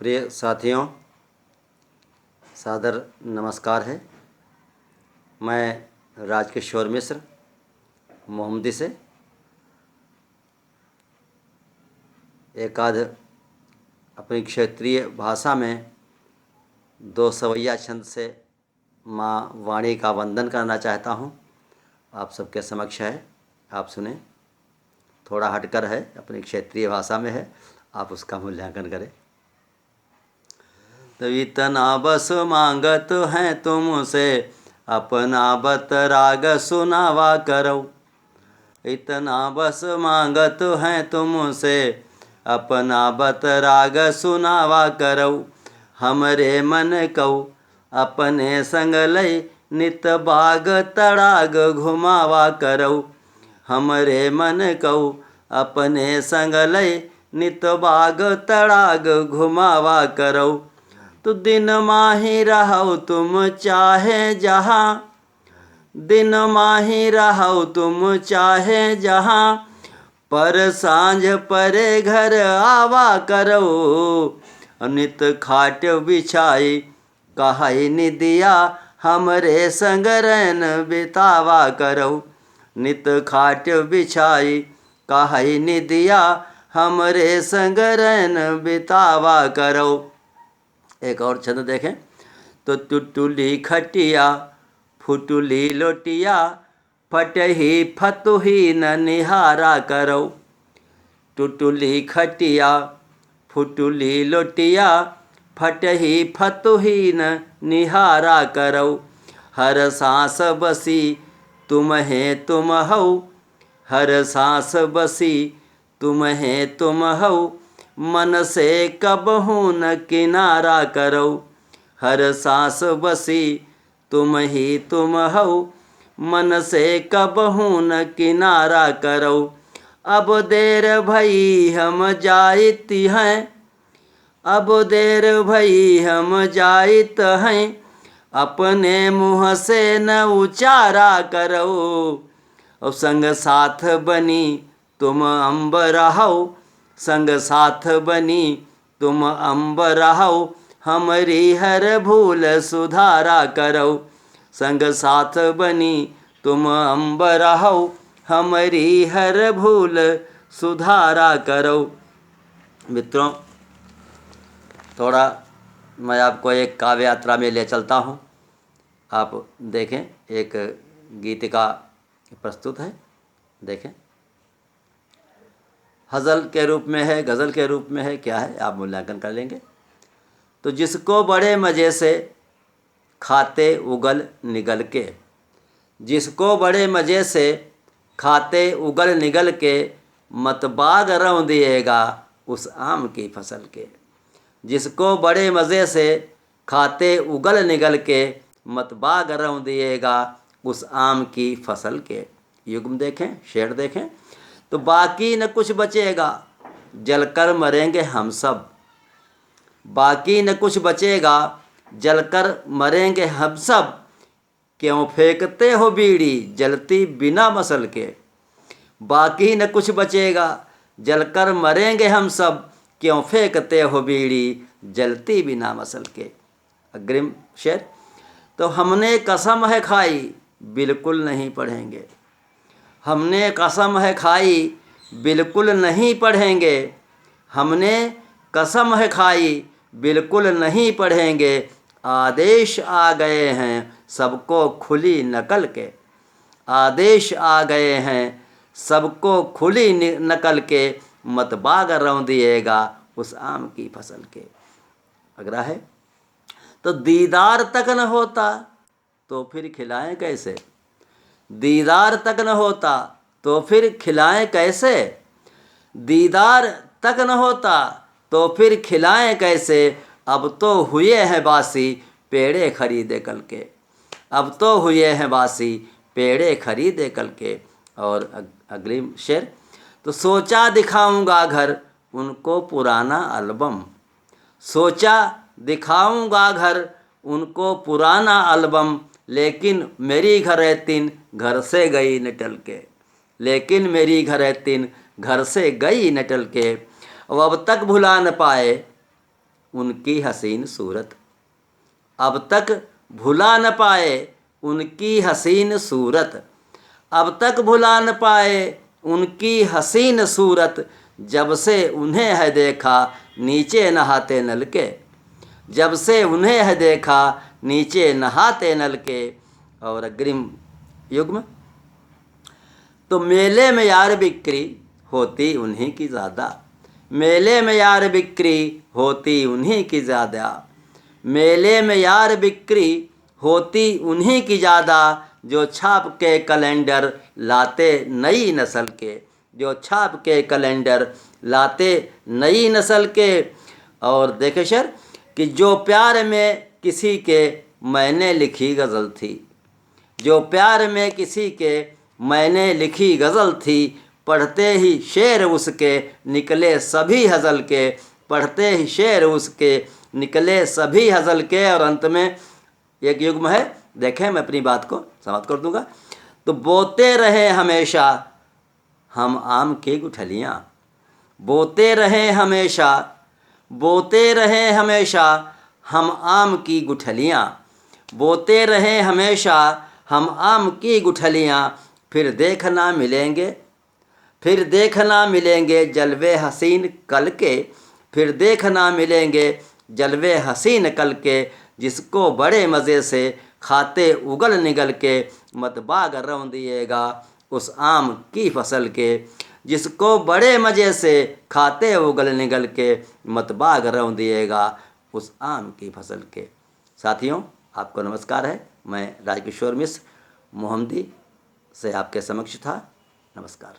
प्रिय साथियों, सादर नमस्कार है। मैं राजकिशोर मिश्र मोहम्मदी से एक आध अपनी क्षेत्रीय भाषा में दो सवैया छंद से माँ वाणी का वंदन करना चाहता हूँ। आप सबके समक्ष है, आप सुने। थोड़ा हटकर है, अपनी क्षेत्रीय भाषा में है, आप उसका मूल्यांकन करें। तो इतना बस मांगत हैं तुमसे, अपना बतराग सुनावा करो। इतना बस मांगत हैं तुमसे, अपना बतराग सुनावा करो। हमरे मन को अपने संग लई, नित बाग तड़ाग घुमावा करो। हमरे मन को अपने संग लई, नित बाग तड़ाग घुमावा करो। तो दिन माही रहो तुम चाहे जहाँ, दिन माही रहो तुम चाहे जहाँ, पर सांझ परे घर आवा करो। नित खाट बिछाई कहाई निदिया, हमरे संग रैन बितावा करो। नित खाट बिछाई कहाई निदिया, हमरे संग रैन बितावा करो। एक और छंद देखें। तो टुटुली खटिया फुटुली लोटिया, फटही फतुही न निहारा करो। टुटुली खटिया फुटुली लोटिया, फटही फतुही न निहारा करो। हर सांस बसी तुम्हें तुम हो, हर सांस बसी तुम्हें तुम हो, मन से कबहू न किनारा करो। हर सांस बसी तुम ही तुम हो, मन से कबहू न किनारा करो। अब देर भई हम जाइत हैं, अब देर भई हम जाइत हैं, अपने मुँह से न उचारा करो। और संग साथ बनी तुम अम्ब रहो, संग साथ बनी तुम अम्ब रहो, हमरी हर भूल सुधारा करो। संग साथ बनी तुम अम्ब रहो, हमरी हर भूल सुधारा करो। मित्रों, थोड़ा मैं आपको एक काव्य यात्रा में ले चलता हूँ। आप देखें, एक गीतिका प्रस्तुत है, देखें। हज़ल के रूप में है, गज़ल के रूप में है, क्या है, आप मूल्यांकन कर लेंगे। तो जिसको बड़े मज़े से खाते उगल निगल के, जिसको बड़े मज़े से खाते उगल निगल के, मत बाग रौं दिएगा उस आम की फसल के। जिसको बड़े मज़े से खाते उगल निगल के, मत बाग रौं दिएगा उस आम की फसल के। युग्म देखें, शेर देखें। तो बाकी न कुछ बचेगा, जलकर मरेंगे हम सब। बाकी न कुछ बचेगा, जलकर मरेंगे हम सब, क्यों फेंकते हो बीड़ी जलती बिना मसल के। बाकी न कुछ बचेगा, जलकर मरेंगे हम सब, क्यों फेंकते हो बीड़ी जलती बिना मसल के। अग्रिम शेर। तो हमने कसम है खाई, बिल्कुल नहीं पढ़ेंगे। हमने कसम है खाई, बिल्कुल नहीं पढ़ेंगे। हमने कसम है खाई, बिल्कुल नहीं पढ़ेंगे। आदेश आ गए हैं सबको खुली नकल के। आदेश आ गए हैं सबको खुली नकल के, मत बाग रौं दिएगा उस आम की फसल के। अगला है। तो दीदार तक न होता तो फिर खिलाएं कैसे। दीदार तक न होता तो फिर खिलाएं कैसे। दीदार तक न होता तो फिर खिलाएं कैसे। अब तो हुए हैं बासी पेड़े खरीदे कल के। अब तो हुए हैं बासी पेड़े खरीदे कल के। और अगली शेर। तो सोचा दिखाऊंगा घर उनको पुराना एल्बम। सोचा दिखाऊंगा घर उनको पुराना एल्बम, लेकिन मेरी घरैतिन घर से गई निटल के। लेकिन मेरी घरैतिन घर से गई निटल के। अब तक भुला न पाए उनकी हसीन सूरत। अब तक भुला न पाए उनकी हसीन सूरत। अब तक भुला न पाए उनकी हसीन सूरत। जब से उन्हें है देखा नीचे नहाते नल के। जब से उन्हें है देखा नीचे नहाते नल के। और अग्रिम युग्म, तो मेले में यार बिक्री होती उन्हीं की ज़्यादा। मेले में यार बिक्री होती उन्हीं की ज़्यादा। मेले में यार बिक्री होती उन्हीं की ज़्यादा। जो छाप के कैलेंडर लाते नई नस्ल के। जो छाप के कैलेंडर लाते नई नस्ल के। और देखे सर कि जो प्यार में किसी के मैंने लिखी गज़ल थी। जो प्यार में किसी के मैंने लिखी गज़ल थी। पढ़ते ही शेर उसके निकले सभी हज़ल के। पढ़ते ही शेर उसके निकले सभी हज़ल के। और अंत में एक युग्म है, देखें मैं अपनी बात को समाप्त कर दूंगा। तो बोते रहे हमेशा हम आम की गुठलियाँ। बोते रहे हमेशा, बोते रहे हमेशा हम आम की गुठलियाँ। बोते रहे हमेशा हम आम की गुठलियाँ। फिर देखना मिलेंगे, फिर देखना मिलेंगे जलवे हसीन कल के। फिर देखना मिलेंगे जलवे हसीन कल के। जिसको बड़े मज़े से खाते उगल निगल के। मत बाग रौं दिएगा उस आम की फसल के। जिसको बड़े मज़े से खाते उगल निगल के। मत बाग रौं दिएगा उस आम की फसल के। साथियों, आपको नमस्कार है। मैं राजकिशोर मिश्र मोहम्मदी से आपके समक्ष था। नमस्कार।